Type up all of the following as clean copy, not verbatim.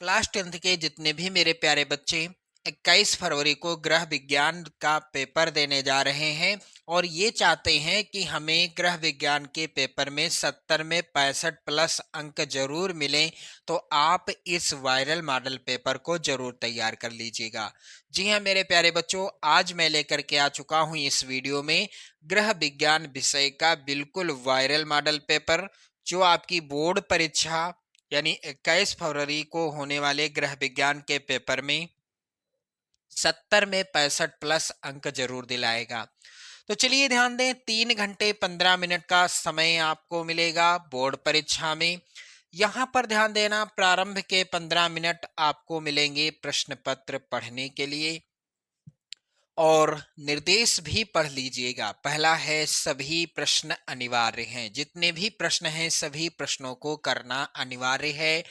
Class 10th के जितने भी मेरे प्यारे बच्चे 21 फरवरी को गृह विज्ञान का पेपर देने जा रहे हैं और ये चाहते हैं कि हमें गृह विज्ञान के पेपर में 70 में 65 प्लस अंक जरूर मिलें। तो आप इस वायरल मॉडल पेपर को जरूर तैयार कर लीजिएगा। जी हाँ मेरे प्यारे बच्चों, आज मैं लेकर के आ चुका हूँ इस वीडियो में गृह विज्ञान विषय का बिल्कुल वायरल मॉडल पेपर, जो आपकी बोर्ड परीक्षा यानी 21 फरवरी को होने वाले गृह विज्ञान के पेपर में 70 में 65 प्लस अंक जरूर दिलाएगा। तो चलिए ध्यान दें, 3 घंटे 15 मिनट का समय आपको मिलेगा बोर्ड परीक्षा में। यहाँ पर ध्यान देना, प्रारंभ के 15 मिनट आपको मिलेंगे प्रश्न पत्र पढ़ने के लिए और निर्देश भी पढ़ लीजिएगा। पहला है, सभी प्रश्न अनिवार्य हैं। जितने भी प्रश्न हैं सभी प्रश्नों को करना अनिवार्य है।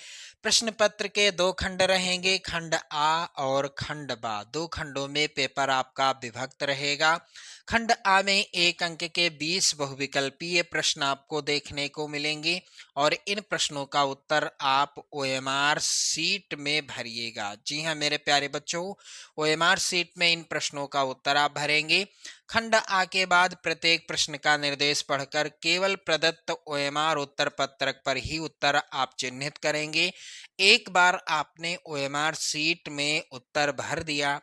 प्रश्न पत्र के 2 खंड रहेंगे, खंड आ और खंड बा। 2 खंडों में पेपर आपका विभक्त रहेगा। खंड आ में 1 अंक के 20 बहुविकल्पीय प्रश्न आपको देखने को मिलेंगे और इन प्रश्नों का उत्तर आप ओएमआर सीट में भरिएगा। जी हाँ मेरे प्यारे बच्चों, ओएमआर सीट में इन प्रश्नों का उत्तर आप भरेंगे। खंड आ के बाद प्रत्येक प्रश्न का निर्देश पढ़कर केवल प्रदत्त ओएमआर उत्तर पत्रक पर ही उत्तर आप चिन्हित करेंगे। एक बार आपने ओएमआर सीट में उत्तर भर दिया,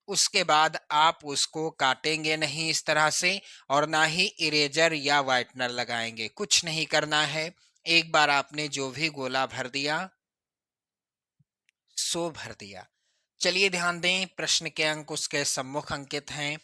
उसके बाद आप उसको काटेंगे नहीं इस तरह से और ना ही इरेजर या व्हाइटनर लगाएंगे। कुछ नहीं करना है, एक बार आपने जो भी गोला भर दिया सो भर दिया। चलिए ध्यान दें, प्रश्न के अंक उसके सम्मुख अंकित हैं।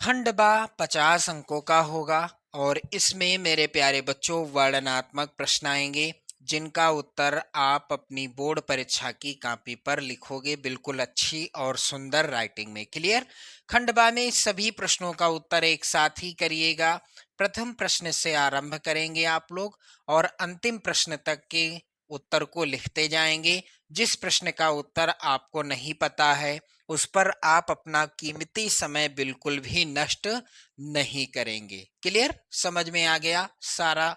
खंड बा 50 अंकों का होगा और इसमें मेरे प्यारे बच्चों वर्णनात्मक प्रश्न आएंगे जिनका उत्तर आप अपनी बोर्ड परीक्षा की कॉपी पर लिखोगे, बिल्कुल अच्छी और सुंदर राइटिंग में। क्लियर? खंड बा में सभी प्रश्नों का उत्तर एक साथ ही करिएगा। प्रथम प्रश्न से आरंभ करेंगे आप लोग और अंतिम प्रश्न तक के उत्तर को लिखते जाएंगे। जिस प्रश्न का उत्तर आपको नहीं पता है उस पर आप अपना कीमती समय बिल्कुल भी नष्ट नहीं करेंगे। क्लियर? समझ में आ गया सारा?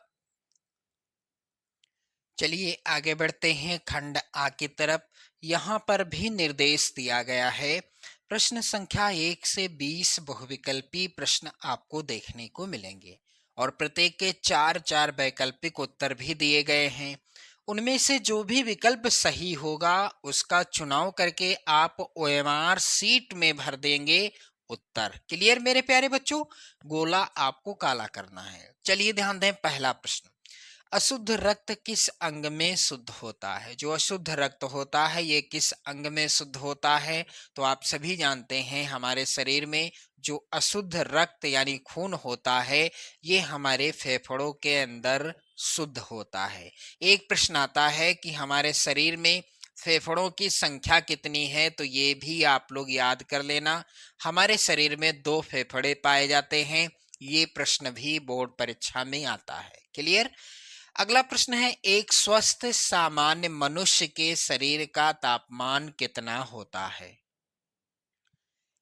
चलिए आगे बढ़ते हैं खंड आ की तरफ। यहाँ पर भी निर्देश दिया गया है। प्रश्न संख्या 1 से 20 बहुविकल्पी प्रश्न आपको देखने को मिलेंगे और प्रत्येक के 4-4 वैकल्पिक उत्तर भी दिए गए हैं। उनमें से जो भी विकल्प सही होगा उसका चुनाव करके आप ओएमआर सीट में भर देंगे उत्तर। क्लियर मेरे प्यारे बच्चों? गोला आपको काला करना है। चलिए ध्यान दें, पहला प्रश्न, अशुद्ध रक्त किस अंग में शुद्ध होता है? जो अशुद्ध रक्त होता है ये किस अंग में शुद्ध होता है? तो आप सभी जानते हैं हमारे शरीर में जो अशुद्ध रक्त यानी खून होता है ये हमारे फेफड़ों के अंदर शुद्ध होता है। एक प्रश्न आता है कि हमारे शरीर में फेफड़ों की संख्या कितनी है, तो ये भी आप लोग याद कर लेना। हमारे शरीर में 2 फेफड़े पाए जाते हैं। ये प्रश्न भी बोर्ड परीक्षा में आता है। क्लियर? अगला प्रश्न है, एक स्वस्थ सामान्य मनुष्य के शरीर का तापमान कितना होता है?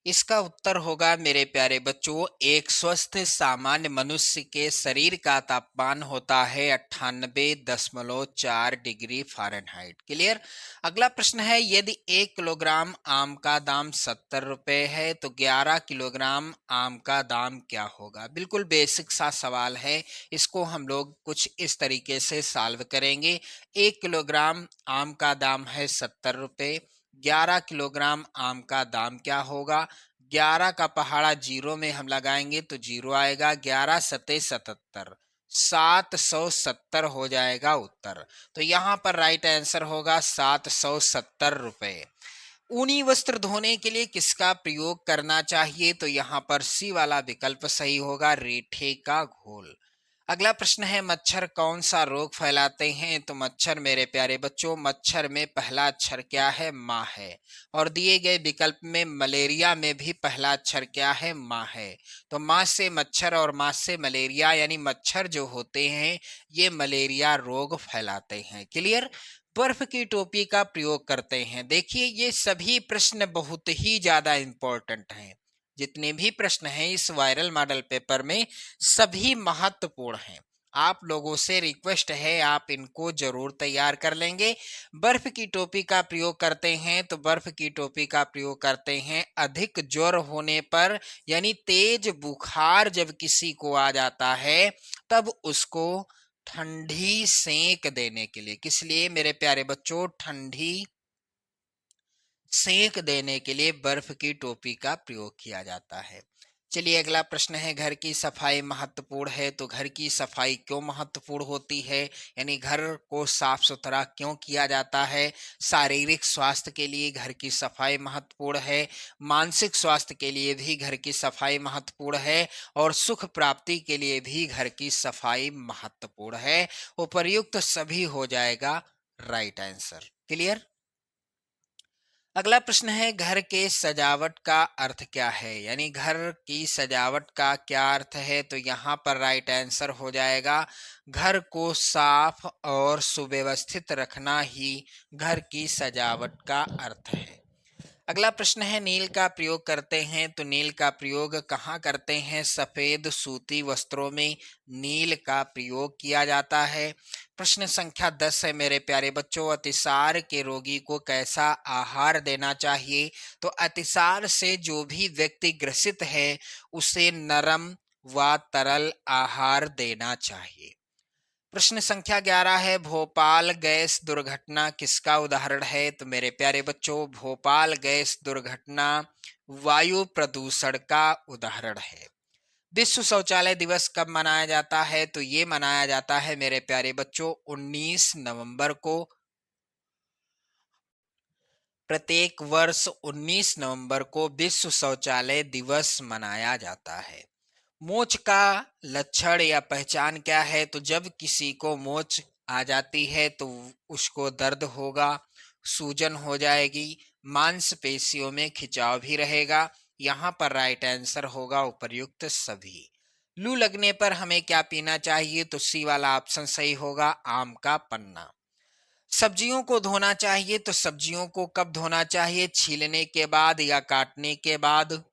इसका उत्तर होगा मेरे प्यारे बच्चों, एक स्वस्थ सामान्य मनुष्य के शरीर का तापमान होता है 98.4 डिग्री फ़ारेनहाइट। क्लियर? अगला प्रश्न है, यदि 1 किलोग्राम आम का दाम 70 रुपए है तो 11 किलोग्राम आम का दाम क्या होगा? बिल्कुल बेसिक सा सवाल है, इसको हम लोग कुछ इस तरीके से सॉल्व करेंगे। 1 किलोग्राम आम का दाम है 70 रुपए, 11 किलोग्राम आम का दाम क्या होगा? 11 का पहाड़ा जीरो में हम लगाएंगे तो जीरो आएगा, 11 सते 77, 770 हो जाएगा उत्तर। तो यहाँ पर राइट आंसर होगा 770 रुपए। ऊनी वस्त्र धोने के लिए किसका प्रयोग करना चाहिए? तो यहाँ पर सी वाला विकल्प सही होगा, रीठे का घोल। अगला प्रश्न है, मच्छर कौन सा रोग फैलाते हैं? तो मच्छर मेरे प्यारे बच्चों, मच्छर में पहला अक्षर क्या है? माँ है। और दिए गए विकल्प में मलेरिया में भी पहला अक्षर क्या है? माँ है। तो माँ से मच्छर और माँ से मलेरिया यानी मच्छर जो होते हैं ये मलेरिया रोग फैलाते हैं। क्लियर? बर्फ की टोपी का प्रयोग करते हैं। देखिए ये सभी प्रश्न बहुत ही ज्यादा इंपॉर्टेंट हैं। जितने भी प्रश्न हैं इस वायरल मॉडल पेपर में सभी महत्वपूर्ण हैं। आप लोगों से रिक्वेस्ट है, आप इनको जरूर तैयार कर लेंगे। बर्फ की टोपी का प्रयोग करते हैं तो बर्फ की टोपी का प्रयोग करते हैं अधिक ज्वर होने पर, यानी तेज बुखार जब किसी को आ जाता है तब उसको ठंडी सेंक देने के लिए। किस लिए मेरे प्यारे बच्चों? ठंडी सेंक देने के लिए बर्फ की टोपी का प्रयोग किया जाता है। चलिए अगला प्रश्न है, घर की सफाई महत्वपूर्ण है तो घर की सफाई क्यों महत्वपूर्ण होती है, यानी घर को साफ सुथरा क्यों किया जाता है? शारीरिक स्वास्थ्य के लिए घर की सफाई महत्वपूर्ण है, मानसिक स्वास्थ्य के लिए भी घर की सफाई महत्वपूर्ण है, और सुख प्राप्ति के लिए भी घर की सफाई महत्वपूर्ण है। उपर्युक्त सभी हो जाएगा राइट आंसर। क्लियर? अगला प्रश्न है, घर के सजावट का अर्थ क्या है, यानी घर की सजावट का क्या अर्थ है? तो यहाँ पर राइट आंसर हो जाएगा घर को साफ और सुव्यवस्थित रखना ही घर की सजावट का अर्थ है। अगला प्रश्न है, नील का प्रयोग करते हैं तो नील का प्रयोग कहाँ करते हैं? सफेद सूती वस्त्रों में नील का प्रयोग किया जाता है। प्रश्न संख्या 10 है मेरे प्यारे बच्चों, अतिसार के रोगी को कैसा आहार देना चाहिए? तो अतिसार से जो भी व्यक्ति ग्रसित है उसे नरम व तरल आहार देना चाहिए। प्रश्न संख्या 11 है, भोपाल गैस दुर्घटना किसका उदाहरण है? तो मेरे प्यारे बच्चों, भोपाल गैस दुर्घटना वायु प्रदूषण का उदाहरण है। विश्व शौचालय दिवस कब मनाया जाता है? तो ये मनाया जाता है मेरे प्यारे बच्चों 19 नवंबर को। प्रत्येक वर्ष 19 नवंबर को विश्व शौचालय दिवस मनाया जाता है। मोच का लक्षण या पहचान क्या है? तो जब किसी को मोच आ जाती है तो उसको दर्द होगा, सूजन हो जाएगी, मांसपेशियों में खिंचाव भी रहेगा। यहाँ पर राइट आंसर होगा उपर्युक्त सभी। लू लगने पर हमें क्या पीना चाहिए? तो सी वाला ऑप्शन सही होगा, आम का पन्ना। सब्जियों को धोना चाहिए तो सब्जियों को कब धोना चाहिए? छीलने के बाद या काटने के बाद?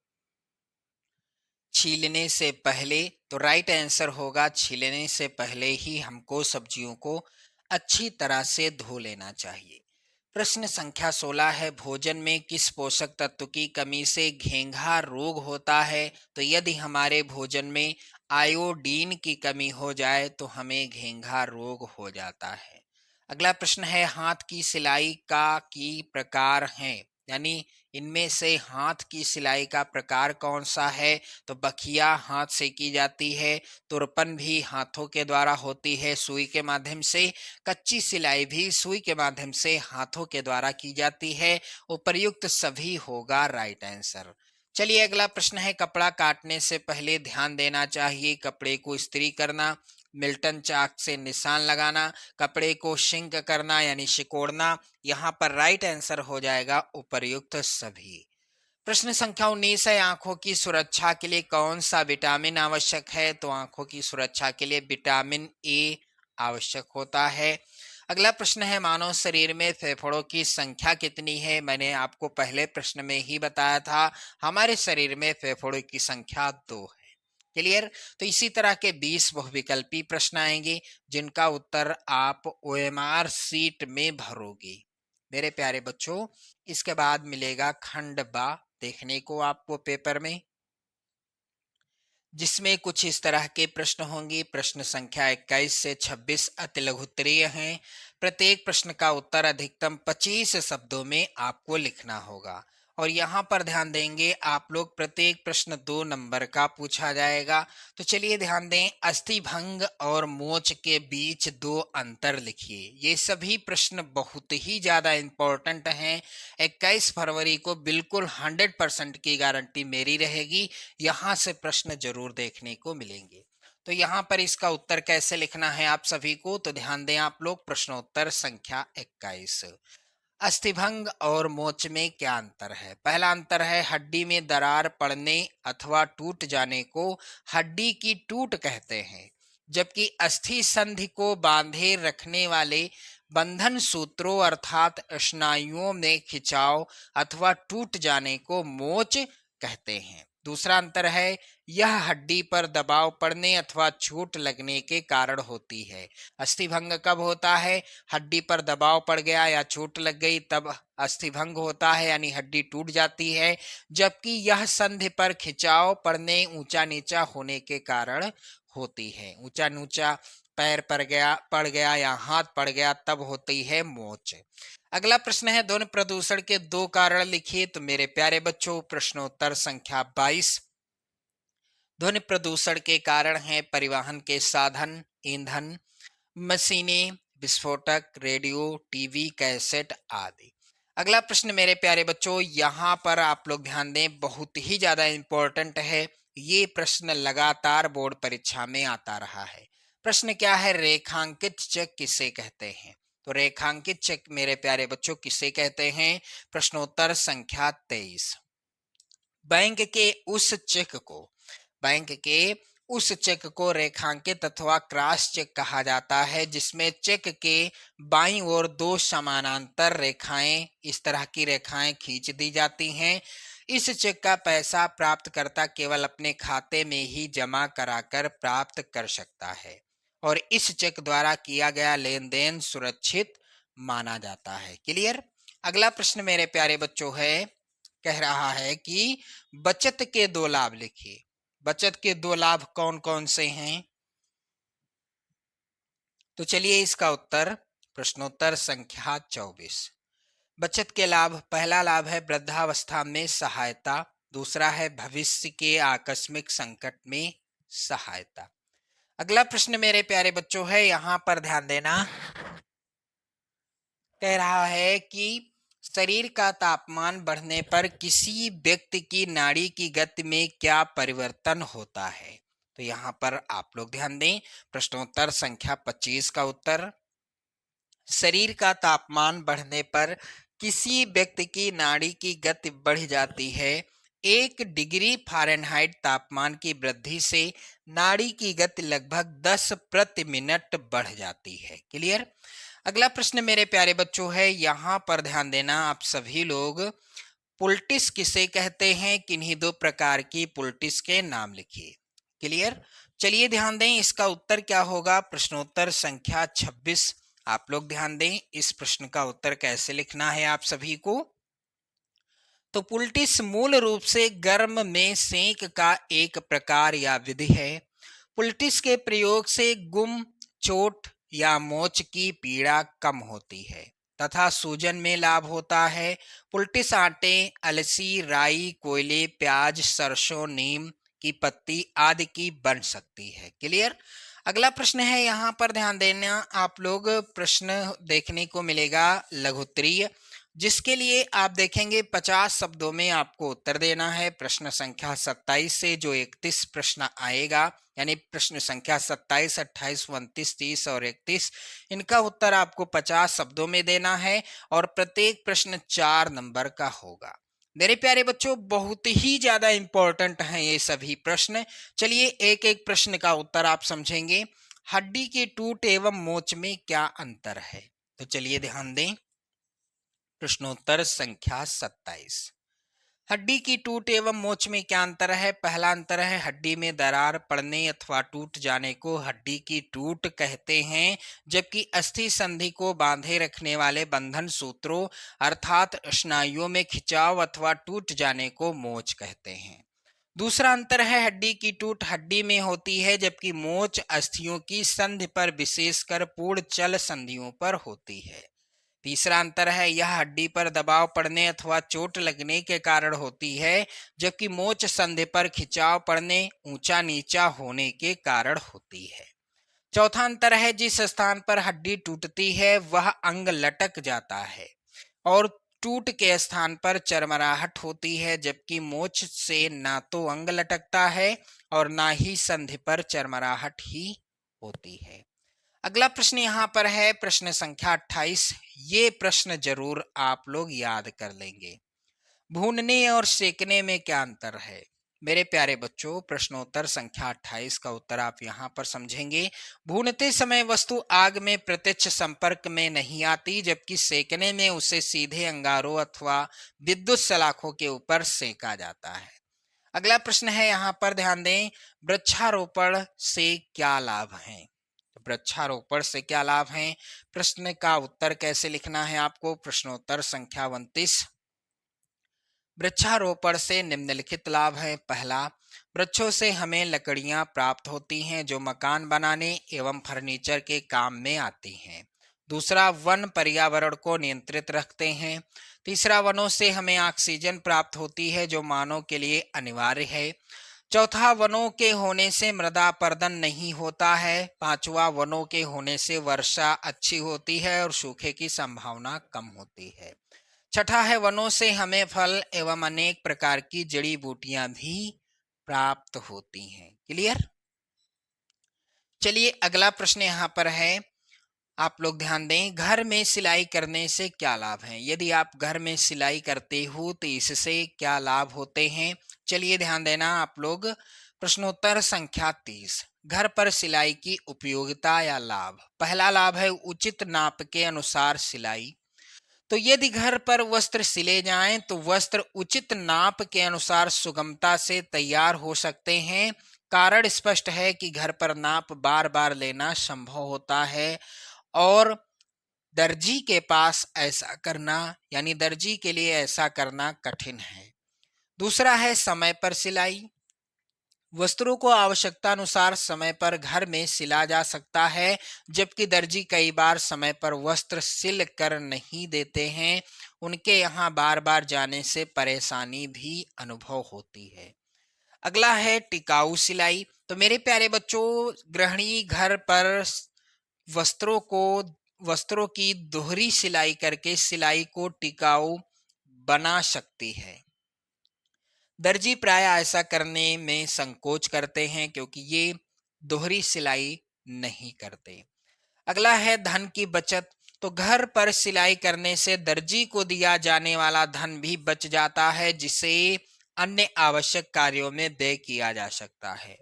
छीलने से पहले। तो राइट आंसर होगा छीलने से पहले ही हमको सब्जियों को अच्छी तरह से धो लेना चाहिए। प्रश्न संख्या 16 है, भोजन में किस पोषक तत्व की कमी से घेंघा रोग होता है? तो यदि हमारे भोजन में आयोडीन की कमी हो जाए तो हमें घेंघा रोग हो जाता है। अगला प्रश्न है, हाथ की सिलाई का की प्रकार हैं, यानी इनमें से हाथ की सिलाई का प्रकार कौन सा है? तो बखिया हाथ से की जाती है, तुरपन भी हाथों के द्वारा होती है सुई के माध्यम से, कच्ची सिलाई भी सुई के माध्यम से हाथों के द्वारा की जाती है। उपर्युक्त सभी होगा राइट आंसर। चलिए अगला प्रश्न है, कपड़ा काटने से पहले ध्यान देना चाहिए, कपड़े को इस्त्री करना, मिल्टन चाक से निशान लगाना, कपड़े को शिंक करना यानी सिकोड़ना। यहाँ पर राइट आंसर हो जाएगा उपर्युक्त सभी। प्रश्न संख्या 19 है, आंखों की सुरक्षा के लिए कौन सा विटामिन आवश्यक है? तो आंखों की सुरक्षा के लिए विटामिन ए आवश्यक होता है। अगला प्रश्न है, मानव शरीर में फेफड़ों की संख्या कितनी है? मैंने आपको पहले प्रश्न में ही बताया था, हमारे शरीर में फेफड़ों की संख्या 2 है। क्लियर? तो इसी तरह के 20 बहुविकल्पी प्रश्न आएंगे जिनका उत्तर आप ओएमआर सीट में भरोगे मेरे प्यारे बच्चों। इसके बाद मिलेगा खंड बा देखने को आपको पेपर में, जिसमें कुछ इस तरह के प्रश्न होंगे। प्रश्न संख्या 21 से 26 अति लघुत्तरीय हैं। प्रत्येक प्रश्न का उत्तर अधिकतम 25 शब्दों में आपको लिखना होगा, और यहाँ पर ध्यान देंगे आप लोग, प्रत्येक प्रश्न 2 नंबर का पूछा जाएगा। तो चलिए ध्यान दें, अस्थिभंग और मोच के बीच 2 अंतर लिखिए। ये सभी प्रश्न बहुत ही ज्यादा इंपॉर्टेंट हैं। 21 फरवरी को बिल्कुल 100% की गारंटी मेरी रहेगी, यहाँ से प्रश्न जरूर देखने को मिलेंगे। तो यहाँ पर इसका उत्तर कैसे लिखना है आप सभी को, तो ध्यान दें आप लोग, प्रश्नोत्तर संख्या 21। अस्थिभंग और मोच में क्या अंतर है? पहला अंतर है, हड्डी में दरार पड़ने अथवा टूट जाने को हड्डी की टूट कहते हैं, जबकि अस्थि संधि को बांधे रखने वाले बंधन सूत्रों अर्थात स्नायुओं में खिंचाव अथवा टूट जाने को मोच कहते हैं। दूसरा अंतर है यह हड्डी पर दबाव पड़ने अथवा चोट लगने के कारण होती है। अस्थिभंग कब होता है? हड्डी पर दबाव पड़ गया या चोट लग गई तब अस्थिभंग होता है, यानी हड्डी टूट जाती है। जबकि यह संधि पर खिंचाव पड़ने, ऊंचा नीचा होने के कारण होती है। ऊंचा नीचा पैर पड़ गया या हाथ पड़ गया तब होती है मोच। अगला प्रश्न है ध्वनि प्रदूषण के दो कारण लिखिए। तो मेरे प्यारे बच्चों, प्रश्नोत्तर संख्या 22। ध्वनि प्रदूषण के कारण है परिवहन के साधन, ईंधन, मशीनें, विस्फोटक, रेडियो, टीवी, कैसेट आदि। अगला प्रश्न मेरे प्यारे बच्चों, यहाँ पर आप लोग ध्यान दें, बहुत ही ज्यादा इंपॉर्टेंट है। ये प्रश्न लगातार बोर्ड परीक्षा में आता रहा है। प्रश्न क्या है? रेखांकित चेक किसे कहते हैं? तो रेखांकित चेक मेरे प्यारे बच्चों किसे कहते हैं? प्रश्नोत्तर संख्या 23। बैंक के उस चेक को बैंक के उस चेक को रेखांकित अथवा क्रॉस चेक कहा जाता है जिसमें चेक के बाईं ओर दो समानांतर रेखाएं, इस तरह की रेखाएं खींच दी जाती हैं। इस चेक का पैसा प्राप्तकर्ता केवल अपने खाते में ही जमा कराकर प्राप्त कर सकता है और इस चेक द्वारा किया गया लेन देन सुरक्षित माना जाता है। क्लियर? अगला प्रश्न मेरे प्यारे बच्चों है, कह रहा है कि बचत के दो लाभ लिखिए। बचत के दो लाभ कौन कौन से हैं? तो चलिए इसका उत्तर प्रश्नोत्तर संख्या 24। बचत के लाभ, पहला लाभ है वृद्धावस्था में सहायता, दूसरा है भविष्य के आकस्मिक संकट में सहायता। अगला प्रश्न मेरे प्यारे बच्चों है, यहां पर ध्यान देना, कह रहा है कि शरीर का तापमान बढ़ने पर किसी व्यक्ति की नाड़ी की गति में क्या परिवर्तन होता है? तो यहाँ पर आप लोग ध्यान दें, प्रश्नोत्तर संख्या 25 का उत्तर, शरीर का तापमान बढ़ने पर किसी व्यक्ति की नाड़ी की गति बढ़ जाती है। 1 डिग्री फ़ारेनहाइट तापमान की वृद्धि से नाड़ी की गति लगभग 10 प्रति मिनट बढ़ जाती है। क्लियर? अगला प्रश्न मेरे प्यारे बच्चों है, यहाँ पर ध्यान देना आप सभी लोग, पुलटिस किसे कहते हैं? किन्हीं दो प्रकार की पुलटिस के नाम लिखिए। क्लियर? चलिए ध्यान दें, इसका उत्तर क्या होगा? प्रश्नोत्तर संख्या 26। आप लोग ध्यान दें, इस प्रश्न का उत्तर कैसे लिखना है आप सभी को। तो पुलटिस मूल रूप से गर्म में सेंक का एक प्रकार या विधि है। पुलटिस के प्रयोग से गुम, चोट या मोच की पीड़ा कम होती है तथा सूजन में लाभ होता है। पुलटिस आटे, अलसी, राई, कोयले, प्याज, सरसों, नीम की पत्ती आदि की बन सकती है। क्लियर? अगला प्रश्न है, यहाँ पर ध्यान देना आप लोग, प्रश्न देखने को मिलेगा लघुत्तरीय, जिसके लिए आप देखेंगे 50 शब्दों में आपको उत्तर देना है। प्रश्न संख्या 27 से जो 31 प्रश्न आएगा, यानी प्रश्न संख्या 27, 28, 29, 30 और 31, इनका उत्तर आपको 50 शब्दों में देना है और प्रत्येक प्रश्न 4 नंबर का होगा। मेरे प्यारे बच्चों, बहुत ही ज्यादा इंपॉर्टेंट हैं ये सभी प्रश्न। चलिए एक एक प्रश्न का उत्तर आप समझेंगे। हड्डी की टूट एवं मोच में क्या अंतर है? तो चलिए ध्यान दें, प्रश्नोत्तर संख्या 27। हड्डी की टूट एवं मोच में क्या अंतर है? पहला अंतर है, हड्डी में दरार पड़ने अथवा टूट जाने को हड्डी की टूट कहते हैं, जबकि अस्थि संधि को बांधे रखने वाले बंधन सूत्रों अर्थात स्नायुओं में खिंचाव अथवा टूट जाने को मोच कहते हैं। दूसरा अंतर है, हड्डी की टूट हड्डी में होती है जबकि मोच अस्थियों की संधि पर, विशेषकर पूर्ण चल संधियों पर होती है। तीसरा अंतर है, यह हड्डी पर दबाव पड़ने अथवा चोट लगने के कारण होती है, जबकि मोच संधि पर खिंचाव पड़ने, ऊंचा नीचा होने के कारण होती है। चौथा अंतर है, जिस स्थान पर हड्डी टूटती है वह अंग लटक जाता है और टूट के स्थान पर चरमराहट होती है, जबकि मोच से ना तो अंग लटकता है और ना ही संधि पर चरमराहट ही होती है। अगला प्रश्न यहाँ पर है प्रश्न संख्या 28। ये प्रश्न जरूर आप लोग याद कर लेंगे। भूनने और सेकने में क्या अंतर है? मेरे प्यारे बच्चों, प्रश्नोत्तर संख्या 28 का उत्तर आप यहाँ पर समझेंगे। भूनते समय वस्तु आग में प्रत्यक्ष संपर्क में नहीं आती, जबकि सेकने में उसे सीधे अंगारों अथवा विद्युत सलाखों के ऊपर सेका जाता है। अगला प्रश्न है, यहाँ पर ध्यान दें, वृक्षारोपण से क्या लाभ हैं? वृक्षारोपण से क्या लाभ हैं? प्रश्न का उत्तर कैसे लिखना है आपको? प्रश्नोत्तर संख्या 29। वृक्षारोपण से निम्नलिखित लाभ हैं। पहला, वृक्षों से हमें लकड़ियां प्राप्त होती हैं जो मकान बनाने एवं फर्नीचर के काम में आती हैं। दूसरा, वन पर्यावरण को नियंत्रित रखते हैं। तीसरा, वनों से हमें ऑक्सीजन प्राप्त होती है जो मानव के लिए अनिवार्य है। चौथा, वनों के होने से मृदा अपरदन नहीं होता है। पांचवा, वनों के होने से वर्षा अच्छी होती है और सूखे की संभावना कम होती है। छठा है, वनों से हमें फल एवं अनेक प्रकार की जड़ी बूटियां भी प्राप्त होती हैं। क्लियर? चलिए अगला प्रश्न यहाँ पर है, आप लोग ध्यान दें, घर में सिलाई करने से क्या लाभ है? यदि आप घर में सिलाई करते हो तो इससे क्या लाभ होते हैं? चलिए ध्यान देना आप लोग। प्रश्नोत्तर संख्या 30, घर पर सिलाई की उपयोगिता या लाभ। पहला लाभ है उचित नाप के अनुसार सिलाई। तो यदि घर पर वस्त्र सिले जाएं तो वस्त्र उचित नाप के अनुसार सुगमता से तैयार हो सकते हैं। कारण स्पष्ट है कि घर पर नाप बार बार लेना संभव होता है और दर्जी के पास ऐसा करना, यानी दर्जी के लिए ऐसा करना कठिन है। दूसरा है समय पर सिलाई। वस्त्रों को आवश्यकता अनुसार समय पर घर में सिला जा सकता है, जबकि दर्जी कई बार समय पर वस्त्र सिल कर नहीं देते हैं। उनके यहाँ बार बार जाने से परेशानी भी अनुभव होती है। अगला है टिकाऊ सिलाई। तो मेरे प्यारे बच्चों, गृहिणी घर पर वस्त्रों को वस्त्रों की दोहरी सिलाई करके सिलाई को टिकाऊ बना सकती है। दर्जी प्राय ऐसा करने में संकोच करते हैं क्योंकि ये दोहरी सिलाई नहीं करते। अगला है धन की बचत। तो घर पर सिलाई करने से दर्जी को दिया जाने वाला धन भी बच जाता है, जिसे अन्य आवश्यक कार्यों में व्यय किया जा सकता है।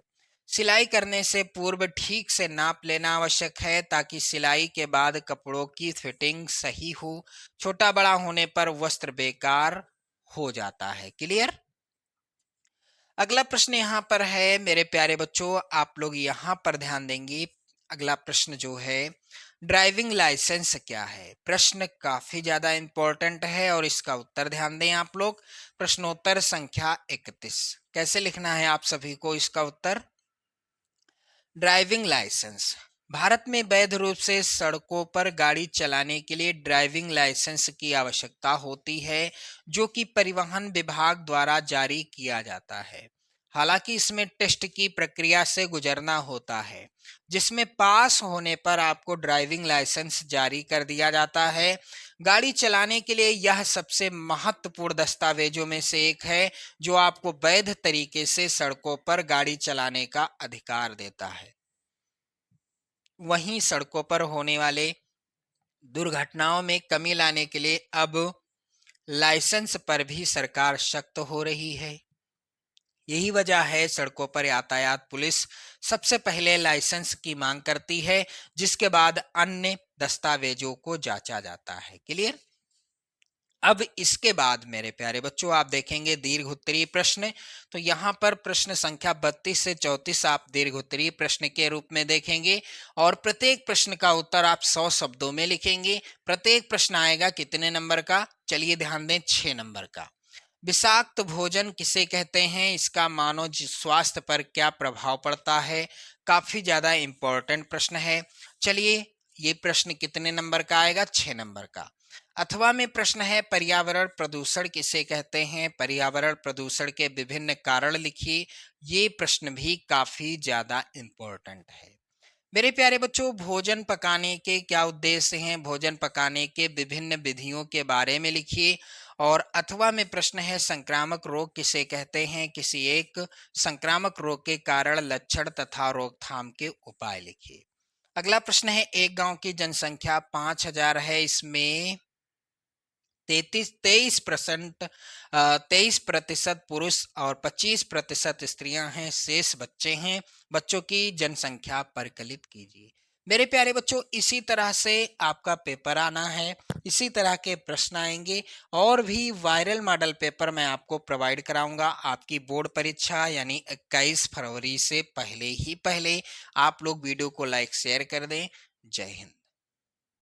सिलाई करने से पूर्व ठीक से नाप लेना आवश्यक है ताकि सिलाई के बाद कपड़ों की फिटिंग सही हो। छोटा बड़ा होने पर वस्त्र बेकार हो जाता है। क्लियर? अगला प्रश्न यहाँ पर है मेरे प्यारे बच्चों, आप लोग यहाँ पर ध्यान देंगे। अगला प्रश्न जो है, ड्राइविंग लाइसेंस क्या है? प्रश्न काफी ज्यादा इंपॉर्टेंट है और इसका उत्तर ध्यान दें आप लोग। प्रश्नोत्तर संख्या 31। कैसे लिखना है आप सभी को इसका उत्तर? Driving licence. भारत में वैध रूप से सड़कों पर गाड़ी चलाने के लिए ड्राइविंग लाइसेंस की आवश्यकता होती है, जो कि परिवहन विभाग द्वारा जारी किया जाता है। हालांकि इसमें टेस्ट की प्रक्रिया से गुजरना होता है, जिसमें पास होने पर आपको ड्राइविंग लाइसेंस जारी कर दिया जाता है। गाड़ी चलाने के लिए यह सबसे महत्वपूर्ण दस्तावेजों में से एक है, जो आपको वैध तरीके से सड़कों पर गाड़ी चलाने का अधिकार देता है। वहीं सड़कों पर होने वाले दुर्घटनाओं में कमी लाने के लिए अब लाइसेंस पर भी सरकार सख्त हो रही है। यही वजह है सड़कों पर यातायात पुलिस सबसे पहले लाइसेंस की मांग करती है, जिसके बाद अन्य दस्तावेजों को जांचा जाता है। क्लियर? अब इसके बाद मेरे प्यारे बच्चों आप देखेंगे दीर्घ उत्तरीय प्रश्न। तो यहाँ पर प्रश्न संख्या 32 से 34 आप दीर्घ उत्तरीय प्रश्न के रूप में देखेंगे और प्रत्येक प्रश्न का उत्तर आप 100 शब्दों में लिखेंगे। प्रत्येक प्रश्न आएगा कितने नंबर का? चलिए ध्यान दें, 6 नंबर का। विषाक्त भोजन किसे कहते हैं? इसका मानव स्वास्थ्य पर क्या प्रभाव पड़ता है? काफी ज्यादा इंपॉर्टेंट प्रश्न है। चलिए, ये प्रश्न कितने नंबर का आएगा? 6 नंबर का। अथवा में प्रश्न है, पर्यावरण प्रदूषण किसे कहते हैं? पर्यावरण प्रदूषण के विभिन्न कारण लिखिए। ये प्रश्न भी काफी ज्यादा इंपॉर्टेंट है। मेरे प्यारे बच्चों, भोजन पकाने के क्या उद्देश्य हैं? भोजन पकाने के विभिन्न विधियों के बारे में लिखिए। और अथवा में प्रश्न है, संक्रामक रोग किसे कहते हैं? किसी एक संक्रामक रोग के कारण, लक्षण तथा रोकथाम के उपाय लिखिए। अगला प्रश्न है, एक गांव की जनसंख्या 5000 है, इसमें 23% पुरुष और 25% स्त्रियां हैं, शेष बच्चे हैं। बच्चों की जनसंख्या परिकलित कीजिए। मेरे प्यारे बच्चों, इसी तरह से आपका पेपर आना है, इसी तरह के प्रश्न आएंगे और भी वायरल मॉडल पेपर मैं आपको प्रोवाइड कराऊंगा आपकी बोर्ड परीक्षा यानी 21 फरवरी से पहले ही पहले। आप लोग वीडियो को लाइक शेयर कर दें। जय हिंद।